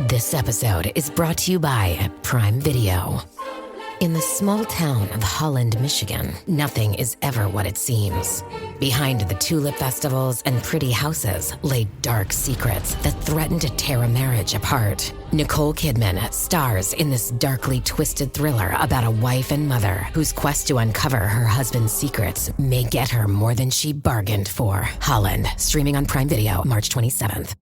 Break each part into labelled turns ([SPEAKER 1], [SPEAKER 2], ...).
[SPEAKER 1] This episode is brought to you by Prime Video. In the small town of Holland, Michigan, nothing is ever what it seems. Behind the tulip festivals and pretty houses lay dark secrets that threaten to tear a marriage apart. Nicole Kidman stars in this darkly twisted thriller about a wife and mother whose quest to uncover her husband's secrets may get her more than she bargained for. Holland, streaming on Prime Video March 27th.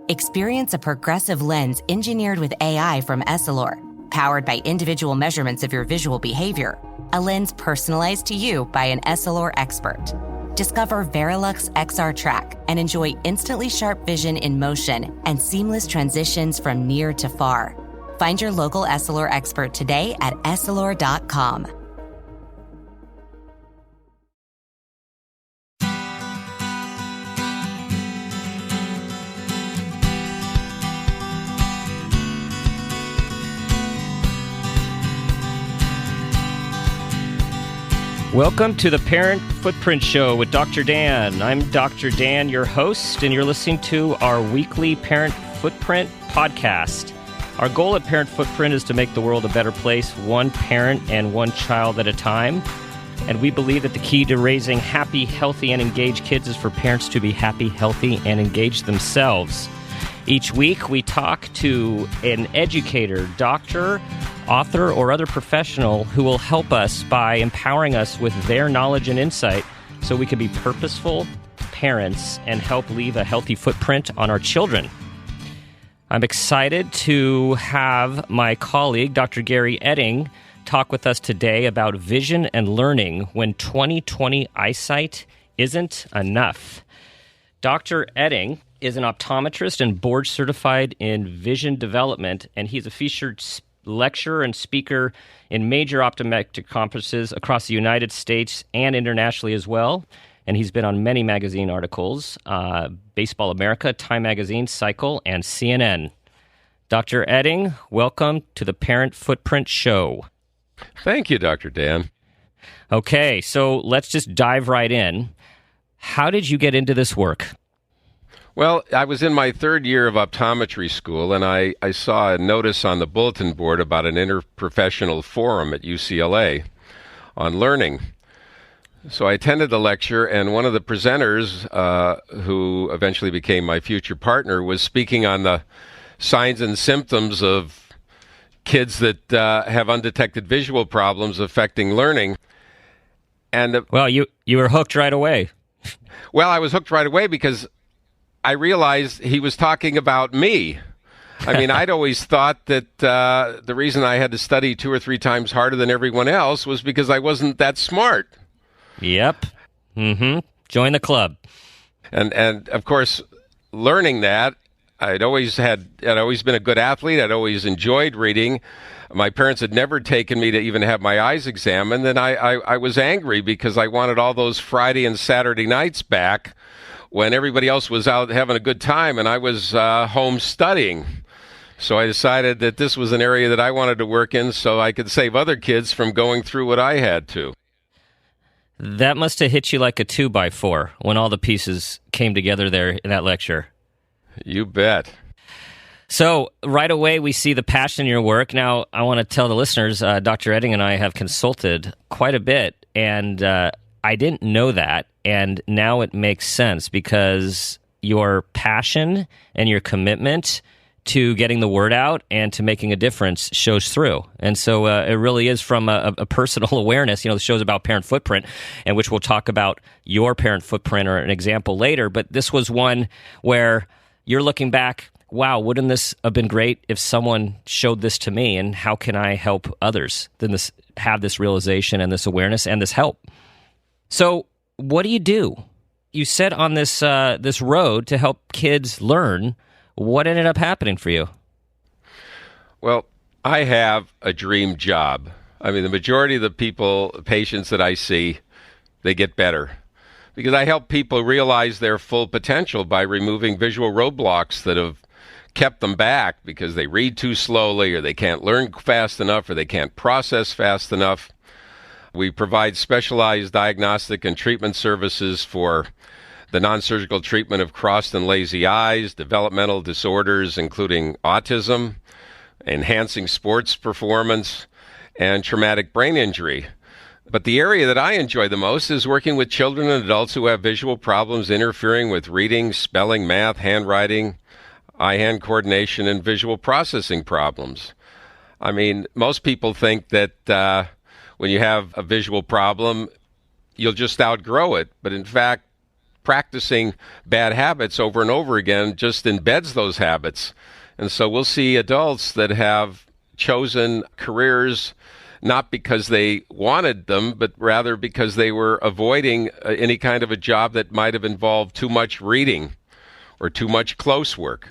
[SPEAKER 2] Experience a progressive lens engineered with AI from Essilor, powered by individual measurements of your visual behavior. A lens personalized to you by an Essilor expert. Discover Verilux XR Track and enjoy instantly sharp vision in motion and seamless transitions from near to far. Find your local Essilor expert today at Essilor.com.
[SPEAKER 3] Welcome to the Parent Footprint Show with Dr. Dan. I'm Dr. Dan, your host, and you're listening to our weekly Parent Footprint podcast. Our goal at Parent Footprint is to make the world a better place, one parent and one child at a time. And we believe that the key to raising happy, healthy, and engaged kids is for parents to be happy, healthy, and engaged themselves. Each week, we talk to an educator, doctor, author, or other professional who will help us by empowering us with their knowledge and insight so we can be purposeful parents and help leave a healthy footprint on our children. I'm excited to have my colleague, Dr. Gary Edding, talk with us today about vision and learning when 20/20 eyesight isn't enough. Dr. Edding is an optometrist and board certified in vision development, and he's a featured lecturer and speaker in major optometric conferences across the United States and internationally as well. And he's been on many magazine articles, Baseball America, Time Magazine, Cycle, and CNN. Dr. Edding, welcome to the Parent Footprint Show.
[SPEAKER 4] Thank you, Dr. Dan.
[SPEAKER 3] Okay, so let's just dive right in. How did you get into this work?
[SPEAKER 4] Well, I was in my third year of optometry school, and I saw a notice on the bulletin board about an interprofessional forum at UCLA on learning. So I attended the lecture, and one of the presenters, who eventually became my future partner, was speaking on the signs and symptoms of kids that have undetected visual problems affecting learning. And
[SPEAKER 3] well, you were hooked right away.
[SPEAKER 4] Well, I was hooked right away because I realized he was talking about me. I mean, I'd always thought that the reason I had to study 2 or 3 times harder than everyone else was because I wasn't that smart.
[SPEAKER 3] Yep. Join the club.
[SPEAKER 4] And of course, learning that, I'd always been a good athlete. I'd always enjoyed reading. My parents had never taken me to even have my eyes examined, and I was angry because I wanted all those Friday and Saturday nights back when everybody else was out having a good time and I was home studying. So I decided that this was an area that I wanted to work in so I could save other kids from going through what I had to.
[SPEAKER 3] That must have hit you like a 2x4 when all the pieces came together there in that lecture.
[SPEAKER 4] You bet.
[SPEAKER 3] So right away we see the passion in your work. Now I want to tell the listeners, Dr. Edding and I have consulted quite a bit, and I didn't know that. And now it makes sense because your passion and your commitment to getting the word out and to making a difference shows through. And so it really is from a personal awareness. You know, the show's about parent footprint, and which we'll talk about your parent footprint or an example later. But this was one where you're looking back, wow, wouldn't this have been great if someone showed this to me? And how can I help others then have this realization and this awareness and this help? So what do? You set on this road to help kids learn. What ended up happening for you?
[SPEAKER 4] Well, I have a dream job. I mean, the majority of the patients that I see, they get better because I help people realize their full potential by removing visual roadblocks that have kept them back because they read too slowly or they can't learn fast enough or they can't process fast enough. We provide specialized diagnostic and treatment services for the non-surgical treatment of crossed and lazy eyes, developmental disorders including autism, enhancing sports performance, and traumatic brain injury. But the area that I enjoy the most is working with children and adults who have visual problems interfering with reading, spelling, math, handwriting, eye-hand coordination, and visual processing problems. I mean, most people think that when you have a visual problem, you'll just outgrow it. But in fact, practicing bad habits over and over again just embeds those habits. And so we'll see adults that have chosen careers not because they wanted them, but rather because they were avoiding any kind of a job that might have involved too much reading or too much close work.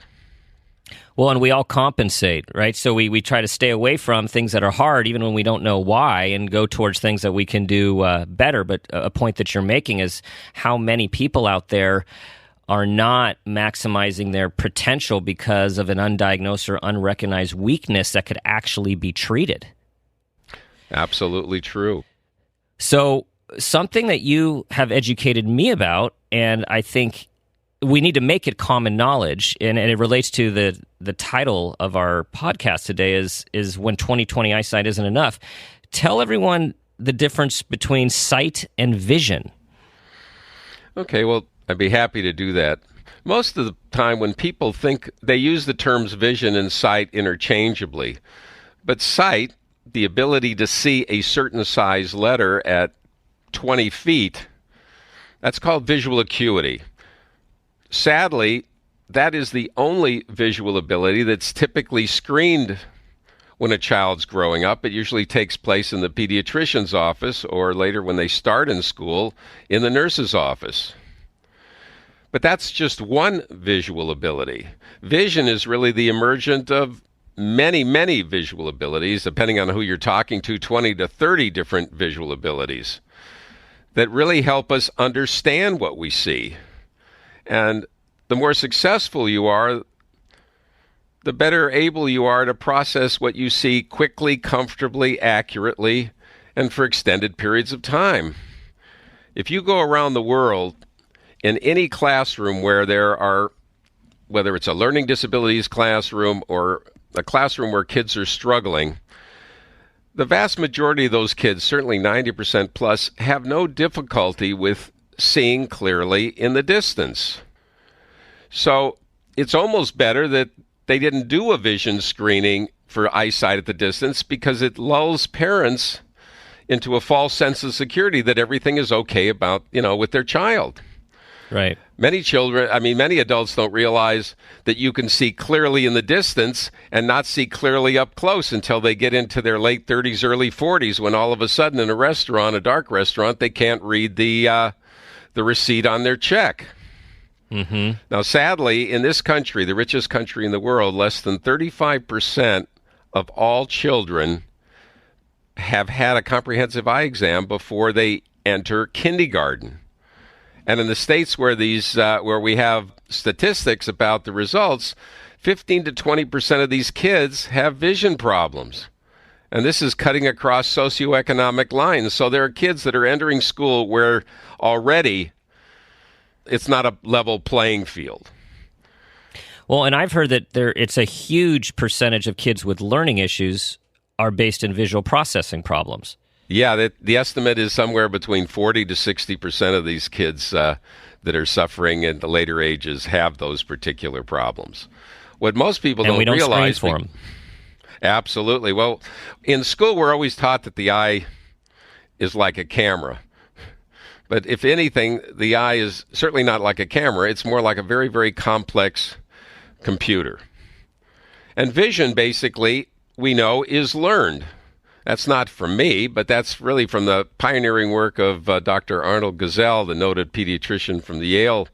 [SPEAKER 3] Well, and we all compensate, right? So we try to stay away from things that are hard, even when we don't know why, and go towards things that we can do better. But a point that you're making is how many people out there are not maximizing their potential because of an undiagnosed or unrecognized weakness that could actually be treated.
[SPEAKER 4] Absolutely true.
[SPEAKER 3] So something that you have educated me about, and I think we need to make it common knowledge, and it relates to the title of our podcast today is When 20/20 Eyesight Isn't Enough. Tell everyone the difference between sight and vision.
[SPEAKER 4] Okay, well, I'd be happy to do that. Most of the time when people think, they use the terms vision and sight interchangeably. But sight, the ability to see a certain size letter at 20 feet, that's called visual acuity. Sadly, that is the only visual ability that's typically screened when a child's growing up. It usually takes place in the pediatrician's office, or later when they start in school, in the nurse's office. But that's just one visual ability. Vision is really the emergent of many, many visual abilities, depending on who you're talking to, 20 to 30 different visual abilities that really help us understand what we see. And the more successful you are, the better able you are to process what you see quickly, comfortably, accurately, and for extended periods of time. If you go around the world in any classroom where there are, whether it's a learning disabilities classroom or a classroom where kids are struggling, the vast majority of those kids, certainly 90% plus, have no difficulty with seeing clearly in the distance. So it's almost better that they didn't do a vision screening for eyesight at the distance, because it lulls parents into a false sense of security that everything is okay about, with their child.
[SPEAKER 3] Right.
[SPEAKER 4] Many adults don't realize that you can see clearly in the distance and not see clearly up close until they get into their late 30s, early 40s, when all of a sudden in a dark restaurant, they can't read the receipt on their check.
[SPEAKER 3] Mm-hmm.
[SPEAKER 4] Now, sadly, in this country, the richest country in the world, less than 35% of all children have had a comprehensive eye exam before they enter kindergarten. And in the states where we have statistics about the results, 15 to 20% of these kids have vision problems. And this is cutting across socioeconomic lines. So there are kids that are entering school where already it's not a level playing field.
[SPEAKER 3] Well, and I've heard that it's a huge percentage of kids with learning issues are based in visual processing problems.
[SPEAKER 4] Yeah, the estimate is somewhere between 40 to 60% of these kids that are suffering at the later ages have those particular problems. What most people don't realize...
[SPEAKER 3] Screen for them.
[SPEAKER 4] Absolutely. Well, in school, we're always taught that the eye is like a camera. But if anything, the eye is certainly not like a camera. It's more like a very, very complex computer. And vision, basically, we know, is learned. That's not from me, but that's really from the pioneering work of Dr. Arnold Gesell, the noted pediatrician from the Yale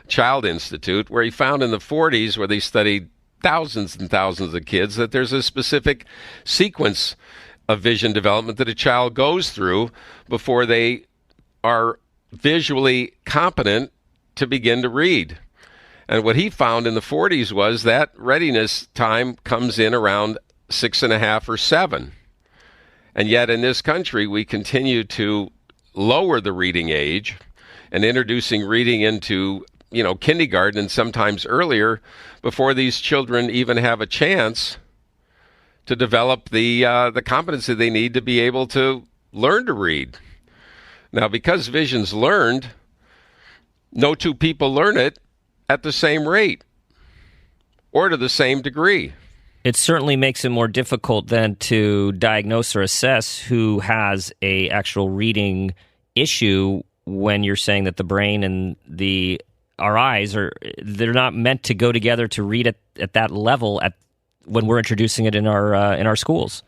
[SPEAKER 4] Child Institute, where he found in the 40s, where they studied thousands and thousands of kids, that there's a specific sequence of vision development that a child goes through before they are visually competent to begin to read. And what he found in the 40s was that readiness time comes in around 6.5 or 7. And yet in this country, we continue to lower the reading age. and introducing reading into, kindergarten and sometimes earlier, before these children even have a chance to develop the competency they need to be able to learn to read. Now, because vision's learned, no two people learn it at the same rate or to the same degree.
[SPEAKER 3] It certainly makes it more difficult then to diagnose or assess who has a actual reading issue when you're saying that the brain and our eyes they're not meant to go together to read at that level when we're introducing it in our schools.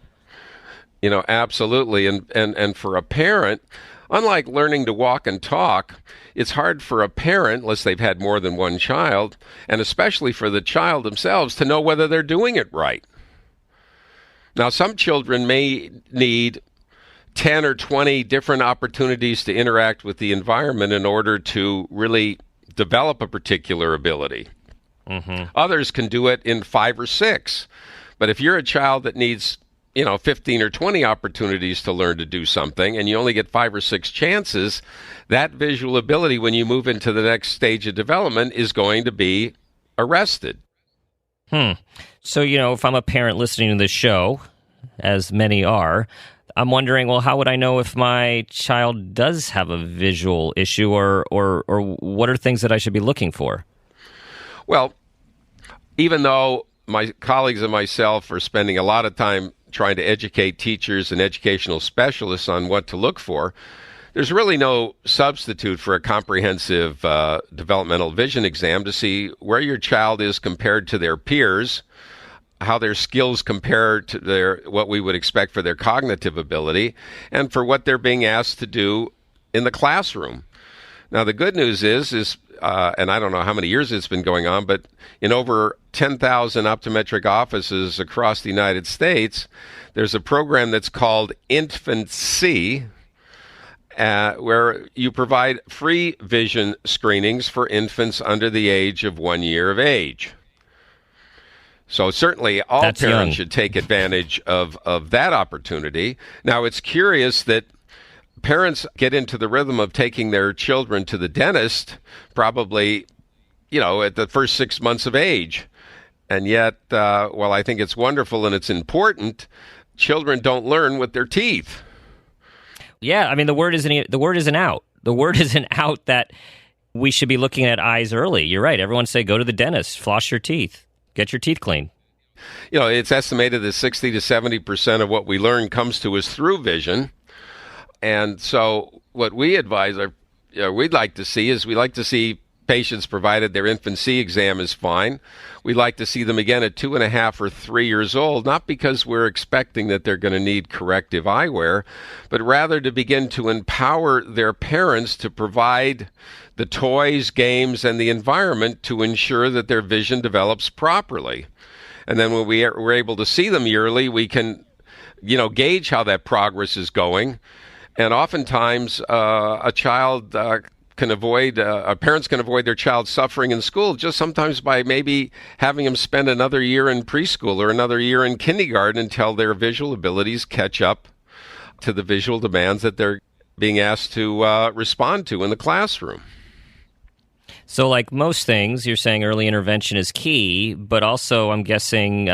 [SPEAKER 4] Absolutely. And for a parent, unlike learning to walk and talk, it's hard for a parent, unless they've had more than one child, and especially for the child themselves, to know whether they're doing it right. Now, some children may need 10 or 20 different opportunities to interact with the environment in order to really develop a particular ability. Mm-hmm. Others can do it in 5 or 6. But if you're a child that needs 15 or 20 opportunities to learn to do something, and you only get 5 or 6 chances, that visual ability, when you move into the next stage of development, is going to be arrested.
[SPEAKER 3] So, if I'm a parent listening to this show, as many are, I'm wondering, well, how would I know if my child does have a visual issue, or what are things that I should be looking for?
[SPEAKER 4] Well, even though my colleagues and myself are spending a lot of time trying to educate teachers and educational specialists on what to look for, there's really no substitute for a comprehensive developmental vision exam to see where your child is compared to their peers, how their skills compare to what we would expect for their cognitive ability, and for what they're being asked to do in the classroom. Now, the good news is and I don't know how many years it's been going on, but in over 10,000 optometric offices across the United States, there's a program that's called Infancy, where you provide free vision screenings for infants under the age of 1 year of age. So certainly all
[SPEAKER 3] That's
[SPEAKER 4] parents
[SPEAKER 3] young.
[SPEAKER 4] should take advantage of that opportunity. Now, it's curious that parents get into the rhythm of taking their children to the dentist probably, at the first 6 months of age. And yet, while I think it's wonderful and it's important, children don't learn with their teeth.
[SPEAKER 3] Yeah, I mean, the word isn't out. The word isn't out that we should be looking at eyes early. You're right. Everyone say go to the dentist, floss your teeth, get your teeth clean.
[SPEAKER 4] It's estimated that 60 to 70% of what we learn comes to us through vision. And so what we advise, we'd like to see is we like to see patients, provided their infancy exam is fine. We like to see them again at 2.5 or 3 years old, not because we're expecting that they're going to need corrective eyewear, but rather to begin to empower their parents to provide the toys, games, and the environment to ensure that their vision develops properly. And then when we're able to see them yearly, we can, gauge how that progress is going. And oftentimes, a parents can avoid their child suffering in school just sometimes by maybe having them spend another year in preschool or another year in kindergarten until their visual abilities catch up to the visual demands that they're being asked to respond to in the classroom.
[SPEAKER 3] So like most things, you're saying early intervention is key, but also I'm guessing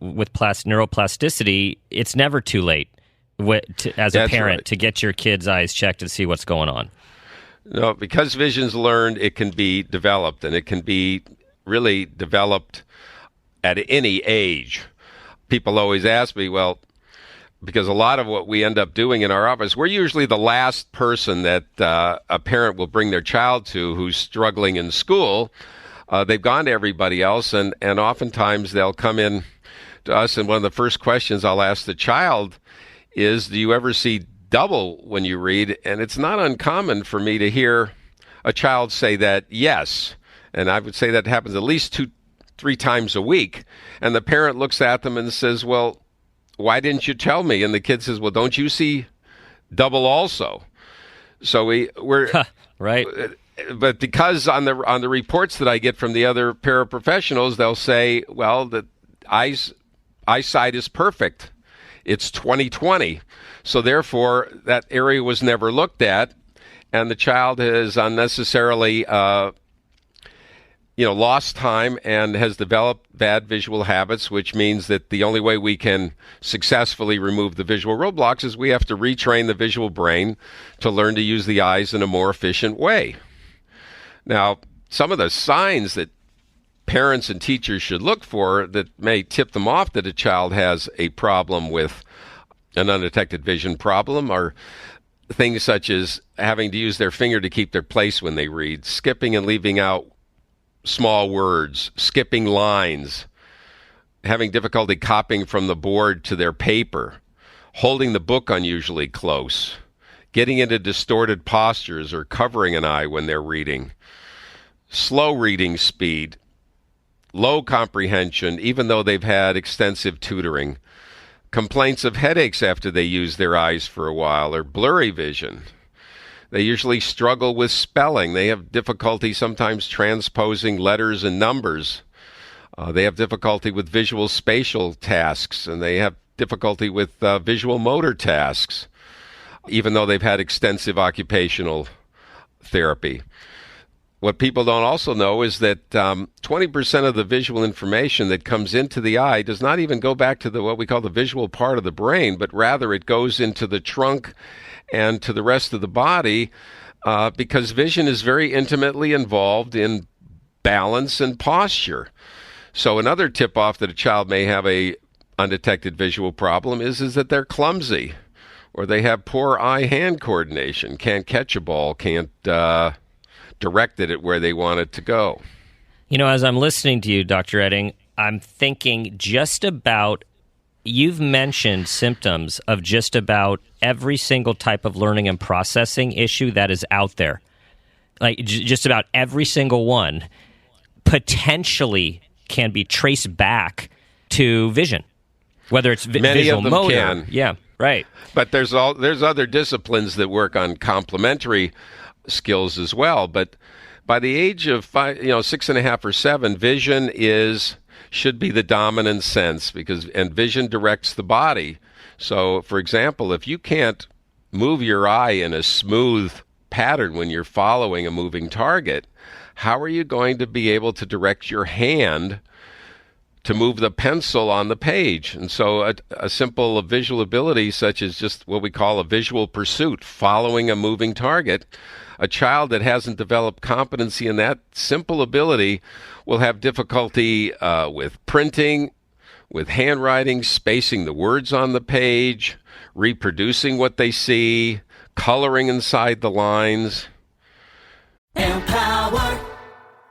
[SPEAKER 3] with neuroplasticity, it's never too late as a parent to get your kid's eyes checked and see what's going on.
[SPEAKER 4] No, because vision's learned, it can be developed, and it can be really developed at any age. People always ask me, well, because a lot of what we end up doing in our office, we're usually the last person that a parent will bring their child to who's struggling in school. They've gone to everybody else, and oftentimes they'll come in to us, and one of the first questions I'll ask the child is, do you ever see double when you read? And it's not uncommon for me to hear a child say that, yes. And I would say that happens at least 2-3 times a week. And the parent looks at them and says, well, why didn't you tell me? And the kid says, well, don't you see double also? So we're
[SPEAKER 3] right.
[SPEAKER 4] But because on the reports that I get from the other paraprofessionals, they'll say, well, the eyesight is perfect. It's 20/20. So therefore, that area was never looked at. and the child has unnecessarily lost time and has developed bad visual habits, which means that the only way we can successfully remove the visual roadblocks is we have to retrain the visual brain to learn to use the eyes in a more efficient way. Now, some of the signs that parents and teachers should look for that may tip them off that a child has a problem with an undetected vision problem are things such as having to use their finger to keep their place when they read, skipping and leaving out small words, skipping lines, having difficulty copying from the board to their paper, holding the book unusually close, getting into distorted postures or covering an eye when they're reading, slow reading speed, low comprehension, even though they've had extensive tutoring, complaints of headaches after they use their eyes for a while, or blurry vision. They usually struggle with spelling. They have difficulty sometimes transposing letters and numbers. They have difficulty with visual spatial tasks, and they have difficulty with visual motor tasks, even though they've had extensive occupational therapy. What people don't also know is that 20% of the visual information that comes into the eye does not even go back to what we call the visual part of the brain, but rather it goes into the trunk and to the rest of the body because vision is very intimately involved in balance and posture. So another tip-off that a child may have a undetected visual problem is that they're clumsy, or they have poor eye-hand coordination, can't catch a ball, can't direct it at where they want it to go.
[SPEAKER 3] As I'm listening to you, Dr. Edding, I'm thinking just about, you've mentioned symptoms of just about every single type of learning and processing issue that is out there. Like just about every single one potentially can be traced back to vision, whether it's
[SPEAKER 4] Many
[SPEAKER 3] visual
[SPEAKER 4] of them
[SPEAKER 3] motor.
[SPEAKER 4] can.
[SPEAKER 3] Yeah, right.
[SPEAKER 4] But there's other disciplines that work on complementary skills as well. But by the age of 6.5 or 7, vision should be the dominant sense and vision directs the body. So, for example, if you can't move your eye in a smooth pattern when you're following a moving target, how are you going to be able to direct your hand to move the pencil on the page? And so a simple visual ability such as just what we call a visual pursuit, following a moving target, a child that hasn't developed competency in that simple ability will have difficulty with printing, with handwriting, spacing the words on the page, reproducing what they see, coloring inside the lines.
[SPEAKER 5] Empower.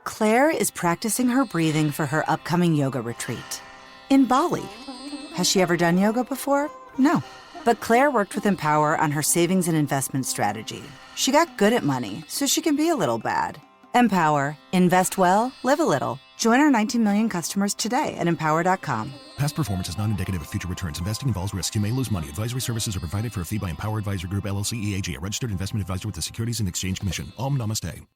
[SPEAKER 6] Claire is practicing her breathing for her upcoming yoga retreat in Bali. Has she ever done yoga before? No. But Claire worked with Empower on her savings and investment strategy. She got good at money, so she can be a little bad. Empower. Invest well, live a little. Join our 19 million customers today at empower.com.
[SPEAKER 7] Past performance is not indicative of future returns. Investing involves risks. You may lose money. Advisory services are provided for a fee by Empower Advisor Group, LLC, EAG, a registered investment advisor with the Securities and Exchange Commission. Om Namaste.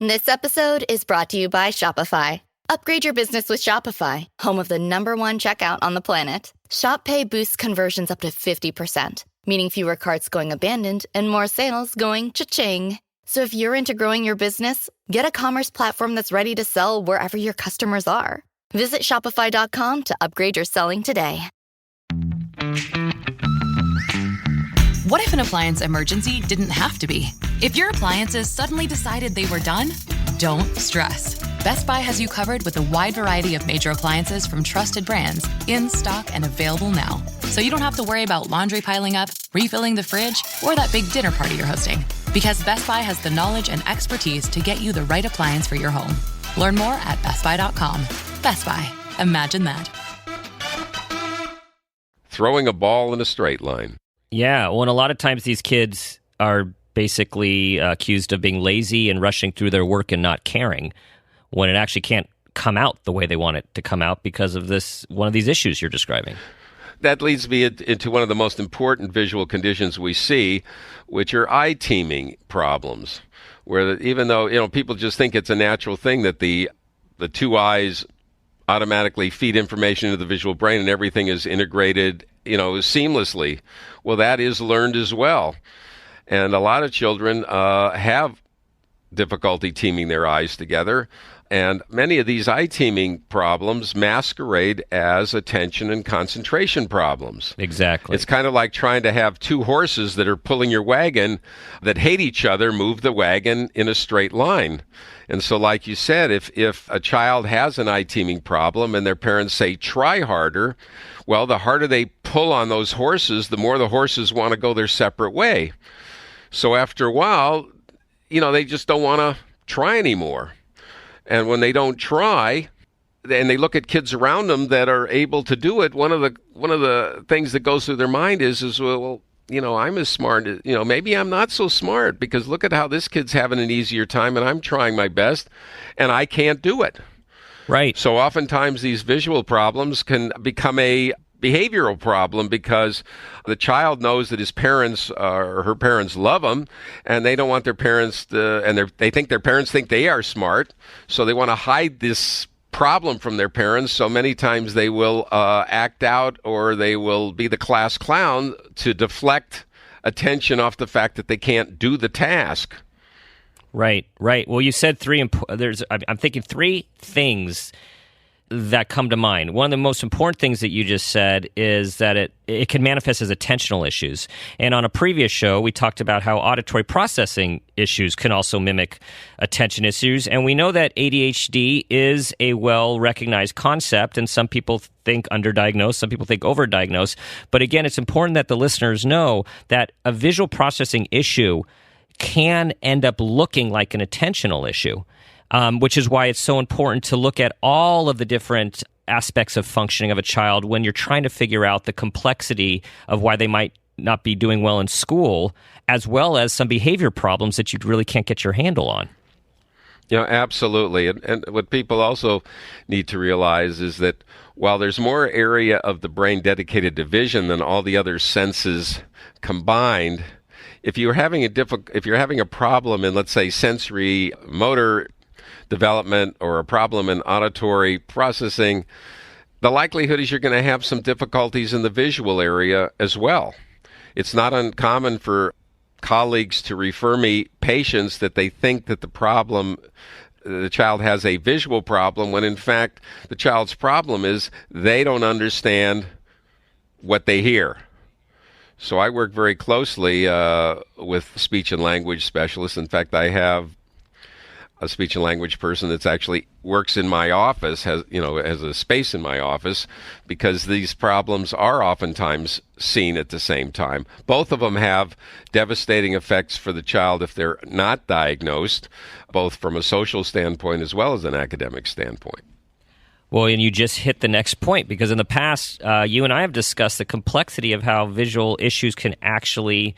[SPEAKER 8] This episode is brought to you by Shopify. Upgrade your business with Shopify, home of the #1 checkout on the planet. Shop Pay boosts conversions up to 50%, meaning fewer carts going abandoned and more sales going cha-ching. So if you're into growing your business, get a commerce platform that's ready to sell wherever your customers are. Visit Shopify.com to upgrade your selling today.
[SPEAKER 9] What if an appliance emergency didn't have to be? If your appliances suddenly decided they were done, don't stress. Best Buy has you covered with a wide variety of major appliances from trusted brands, in stock and available now. So you don't have to worry about laundry piling up, refilling the fridge, or that big dinner party you're hosting. Because Best Buy has the knowledge and expertise to get you the right appliance for your home. Learn more at bestbuy.com. Best Buy. Imagine that.
[SPEAKER 4] Throwing a ball in a straight line.
[SPEAKER 3] Yeah, well, and a lot of times these kids are basically accused of being lazy and rushing through their work and not caring, when it actually can't come out the way they want it to come out because of one of these issues you're describing.
[SPEAKER 4] That leads me into one of the most important visual conditions we see, which are eye teaming problems, where even though people just think it's a natural thing that the two eyes automatically feed information into the visual brain and everything is integrated seamlessly. Well, that is learned as well. And a lot of children have difficulty teaming their eyes together. And many of these eye teaming problems masquerade as attention and concentration problems.
[SPEAKER 3] Exactly.
[SPEAKER 4] It's kind of like trying to have two horses that are pulling your wagon that hate each other move the wagon in a straight line. And so, like you said, if a child has an eye teaming problem and their parents say, try harder, well, the harder they pull on those horses, the more the horses want to go their separate way. So after a while, they just don't want to try anymore. And when they don't try, and they look at kids around them that are able to do it, one of the things that goes through their mind is well, I'm as smart, maybe I'm not so smart, because look at how this kid's having an easier time and I'm trying my best and I can't do it.
[SPEAKER 3] Right.
[SPEAKER 4] So oftentimes these visual problems can become a behavioral problem because the child knows that his parents or her parents love them, and they don't want their parents to, and they think their parents think they are smart, so they want to hide this problem from their parents. So many times they will act out, or they will be the class clown to deflect attention off the fact that they can't do the task.
[SPEAKER 3] Right. Well, you said I'm thinking three things that come to mind. One of the most important things that you just said is that it can manifest as attentional issues. And on a previous show, we talked about how auditory processing issues can also mimic attention issues. And we know that ADHD is a well-recognized concept, and some people think underdiagnosed, some people think overdiagnosed. But again, it's important that the listeners know that a visual processing issue can end up looking like an attentional issue. Which is why it's so important to look at all of the different aspects of functioning of a child when you're trying to figure out the complexity of why they might not be doing well in school, as well as some behavior problems that you really can't get your handle on.
[SPEAKER 4] Absolutely. And what people also need to realize is that while there's more area of the brain dedicated to vision than all the other senses combined, if you're having a problem in, let's say, sensory motor development or a problem in auditory processing, the likelihood is you're going to have some difficulties in the visual area as well. It's not uncommon for colleagues to refer me patients that they think that the child has a visual problem, when in fact the child's problem is they don't understand what they hear. So I work very closely with speech and language specialists. In fact, I have a speech and language person that's actually works in my office, has a space in my office, because these problems are oftentimes seen at the same time. Both of them have devastating effects for the child if they're not diagnosed, both from a social standpoint as well as an academic standpoint.
[SPEAKER 3] Well, and you just hit the next point, because in the past, you and I have discussed the complexity of how visual issues can actually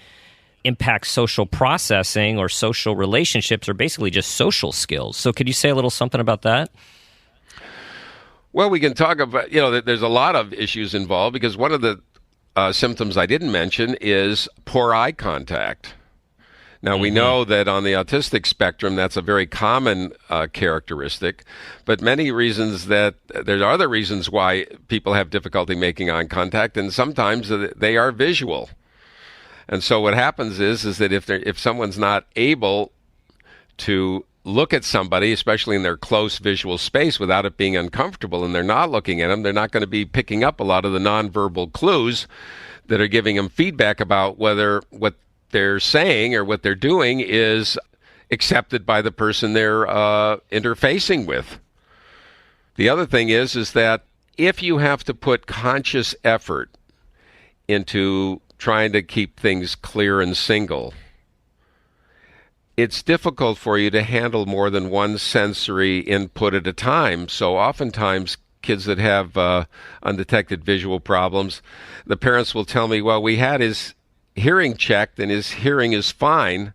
[SPEAKER 3] impact social processing or social relationships, or basically just social skills. So could you say a little something about that?
[SPEAKER 4] Well, we can talk about, there's a lot of issues involved, because one of the symptoms I didn't mention is poor eye contact. Now, we know that on the autistic spectrum, that's a very common characteristic, but there are other reasons why people have difficulty making eye contact, and sometimes they are visual. And so what happens is that if someone's not able to look at somebody, especially in their close visual space, without it being uncomfortable, and they're not looking at them, they're not going to be picking up a lot of the nonverbal clues that are giving them feedback about whether what they're saying or what they're doing is accepted by the person they're interfacing with. The other thing is that if you have to put conscious effort into trying to keep things clear and single, it's difficult for you to handle more than one sensory input at a time. So oftentimes kids that have undetected visual problems, the parents will tell me, well, we had his hearing checked and his hearing is fine,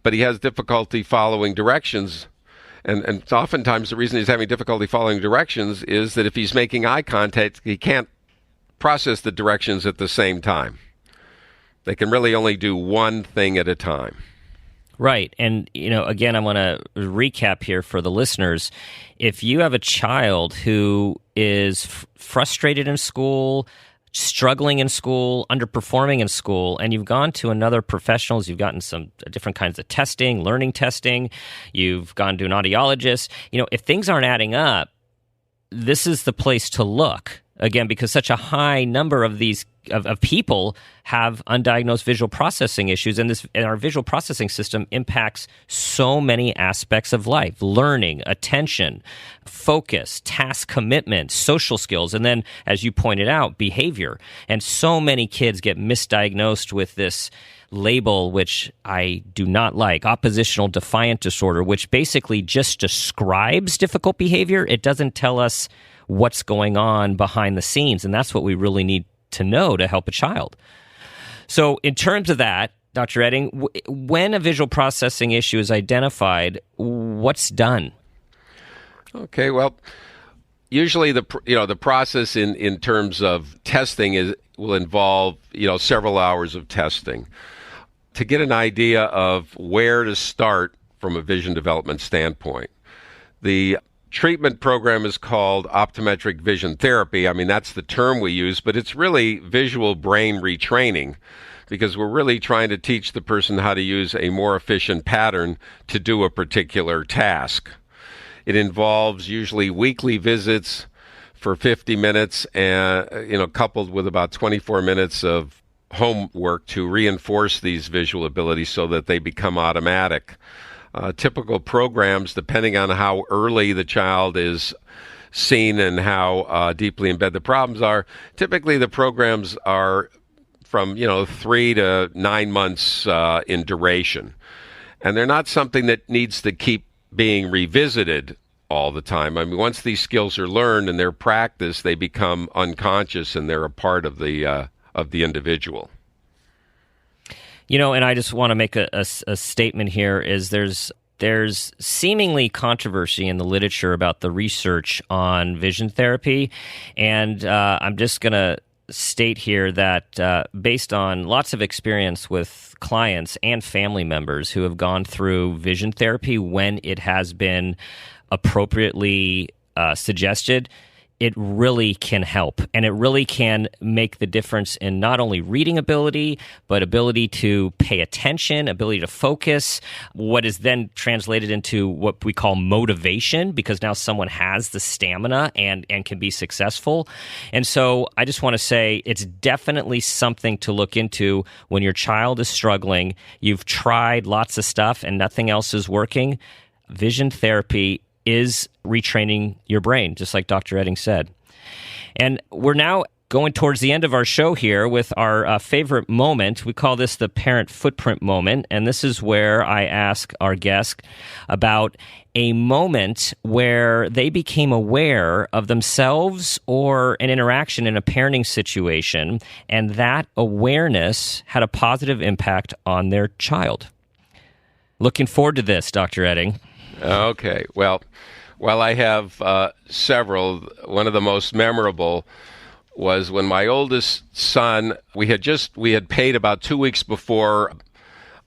[SPEAKER 4] but he has difficulty following directions. And oftentimes the reason he's having difficulty following directions is that if he's making eye contact, he can't process the directions at the same time. They can really only do one thing at a time.
[SPEAKER 3] Right. And, again, I want to recap here for the listeners. If you have a child who is frustrated in school, struggling in school, underperforming in school, and you've gone to another professionals, you've gotten some different kinds of testing, learning testing, you've gone to an audiologist, if things aren't adding up, this is the place to look. Again, because such a high number of these of people have undiagnosed visual processing issues, and our visual processing system impacts so many aspects of life: learning, attention, focus, task commitment, social skills, and then, as you pointed out, behavior. And so many kids get misdiagnosed with this label, which I do not like, oppositional defiant disorder, which basically just describes difficult behavior. It doesn't tell us what's going on behind the scenes, and that's what we really need to know to help a child. So in terms of that, Dr. Edding, when a visual processing issue is identified, what's done?
[SPEAKER 4] Okay, well, usually the process in terms of testing will involve several hours of testing to get an idea of where to start from a vision development standpoint. The treatment program is called optometric vision therapy. I mean, that's the term we use, but it's really visual brain retraining, because we're really trying to teach the person how to use a more efficient pattern to do a particular task. It involves usually weekly visits for 50 minutes and, coupled with about 24 minutes of homework to reinforce these visual abilities so that they become automatic. Typical programs, depending on how early the child is seen and how deeply embedded the problems are, typically the programs are from 3 to 9 months in duration. And they're not something that needs to keep being revisited all the time. I mean, once these skills are learned and they're practiced, they become unconscious and they're a part of the individual.
[SPEAKER 3] And I just want to make a statement here is there's seemingly controversy in the literature about the research on vision therapy, and I'm just going to state here that based on lots of experience with clients and family members who have gone through vision therapy when it has been appropriately suggested, it really can help, and it really can make the difference in not only reading ability, but ability to pay attention, ability to focus, what is then translated into what we call motivation, because now someone has the stamina and can be successful. And so I just want to say it's definitely something to look into when your child is struggling, you've tried lots of stuff and nothing else is working. Vision therapy is retraining your brain, just like Dr. Edding said. And we're now going towards the end of our show here with our favorite moment. We call this the parent footprint moment, and this is where I ask our guest about a moment where they became aware of themselves or an interaction in a parenting situation, and that awareness had a positive impact on their child. Looking forward to this, Dr. Edding.
[SPEAKER 4] Okay. Well, I have several. One of the most memorable was when my oldest son, we had paid about 2 weeks before,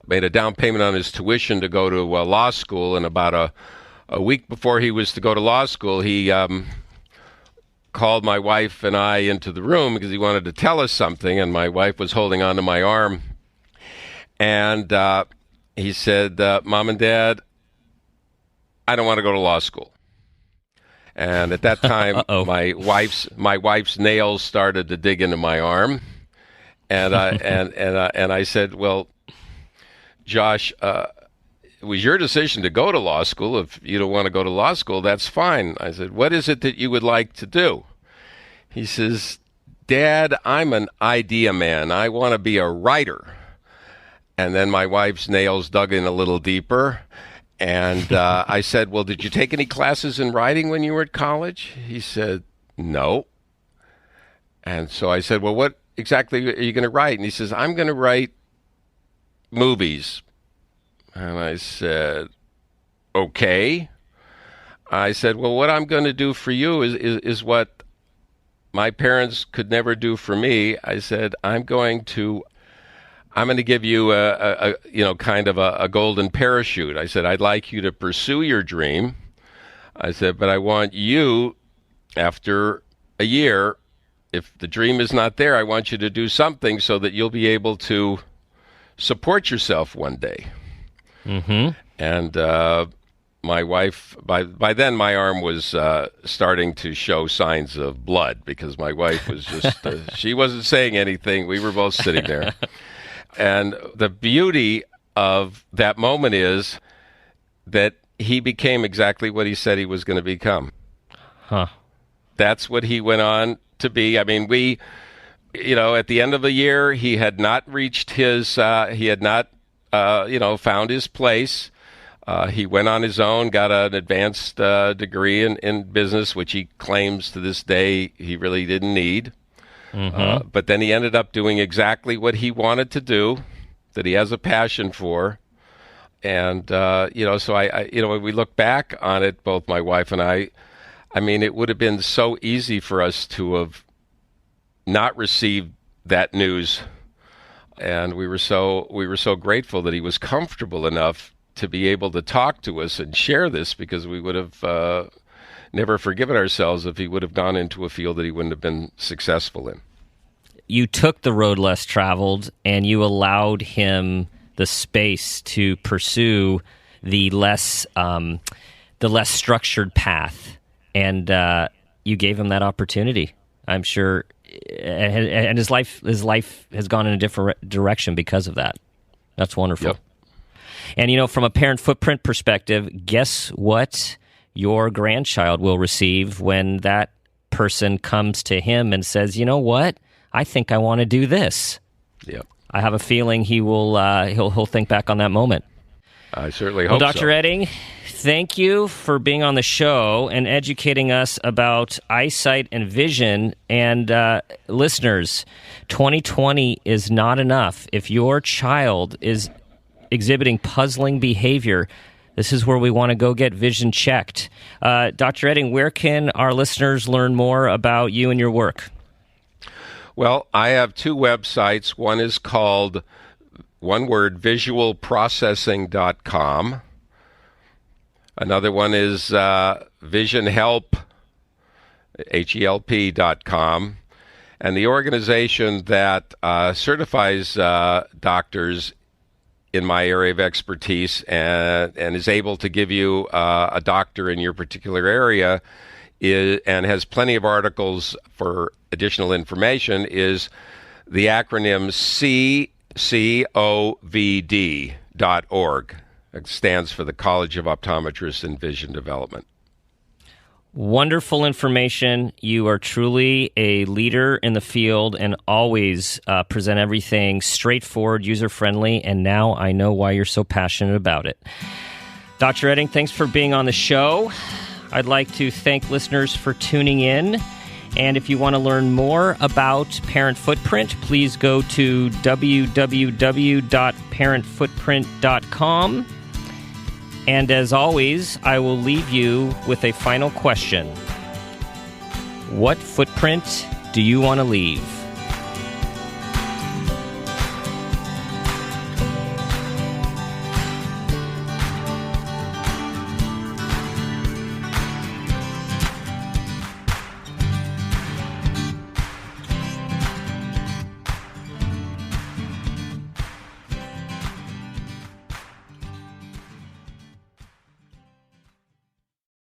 [SPEAKER 4] made a down payment on his tuition to go to law school, and about a week before he was to go to law school, he called my wife and I into the room because he wanted to tell us something, and my wife was holding onto my arm, and he said, "Mom and Dad, I don't want to go to law school." And at that time, my wife's nails started to dig into my arm, and I said, "Well, Josh, it was your decision to go to law school. If you don't want to go to law school, that's fine." I said, "What is it that you would like to do?" He says, "Dad, I'm an idea man. I want to be a writer." And then my wife's nails dug in a little deeper. And I said, "Well, did you take any classes in writing when you were at college?" He said, "No." And so I said, "Well, what exactly are you going to write?" And he says, "I'm going to write movies." And I said, "Okay." I said, "Well, what I'm going to do for you is what my parents could never do for me." I said, I'm going to give you a golden parachute. I said, "I'd like you to pursue your dream." I said, "But I want you, after a year, if the dream is not there, I want you to do something so that you'll be able to support yourself one day.
[SPEAKER 3] Mm-hmm.
[SPEAKER 4] And my wife, by then my arm was starting to show signs of blood because my wife was just, she wasn't saying anything. We were both sitting there. And the beauty of that moment is that he became exactly what he said he was going to become.
[SPEAKER 3] Huh.
[SPEAKER 4] That's what he went on to be. I mean, we, at the end of the year, he had not reached his, found his place. He went on his own, got an advanced degree in business, which he claims to this day he really didn't need. Mm-hmm. But then he ended up doing exactly what he wanted to do, that he has a passion for. And, so when we look back on it, both my wife and I mean, it would have been so easy for us to have not received that news. And we were so grateful that he was comfortable enough to be able to talk to us and share this, because we would have never forgiven ourselves if he would have gone into a field that he wouldn't have been successful in.
[SPEAKER 3] You took the road less traveled, and you allowed him the space to pursue the less structured path, and you gave him that opportunity. I'm sure, and his life has gone in a different direction because of that. That's wonderful.
[SPEAKER 4] Yep.
[SPEAKER 3] And, from a parent footprint perspective, guess what your grandchild will receive when that person comes to him and says, you know what, I think I want to do this.
[SPEAKER 4] Yep.
[SPEAKER 3] I have a feeling he will he'll think back on that moment.
[SPEAKER 4] I certainly hope
[SPEAKER 3] so. Dr.
[SPEAKER 4] so.
[SPEAKER 3] Edding, thank you for being on the show and educating us about eyesight and vision. And listeners, 2020 is not enough. If your child is exhibiting puzzling behavior, this is where we want to go get vision checked. Dr. Edding, where can our listeners learn more about you and your work?
[SPEAKER 4] Well, I have two websites. One is called, one word, visualprocessing.com. Another one is visionhelp, HELP.com. And the organization that certifies doctors in my area of expertise and is able to give you a doctor in your particular area and has plenty of articles for additional information is the acronym CCOVD.org. It stands for the College of Optometrists in Vision Development.
[SPEAKER 3] Wonderful information. You are truly a leader in the field and always present everything straightforward, user-friendly, and now I know why you're so passionate about it. Dr. Edding, thanks for being on the show. I'd like to thank listeners for tuning in. And if you want to learn more about Parent Footprint, please go to www.parentfootprint.com. And as always, I will leave you with a final question. What footprint do you want to leave?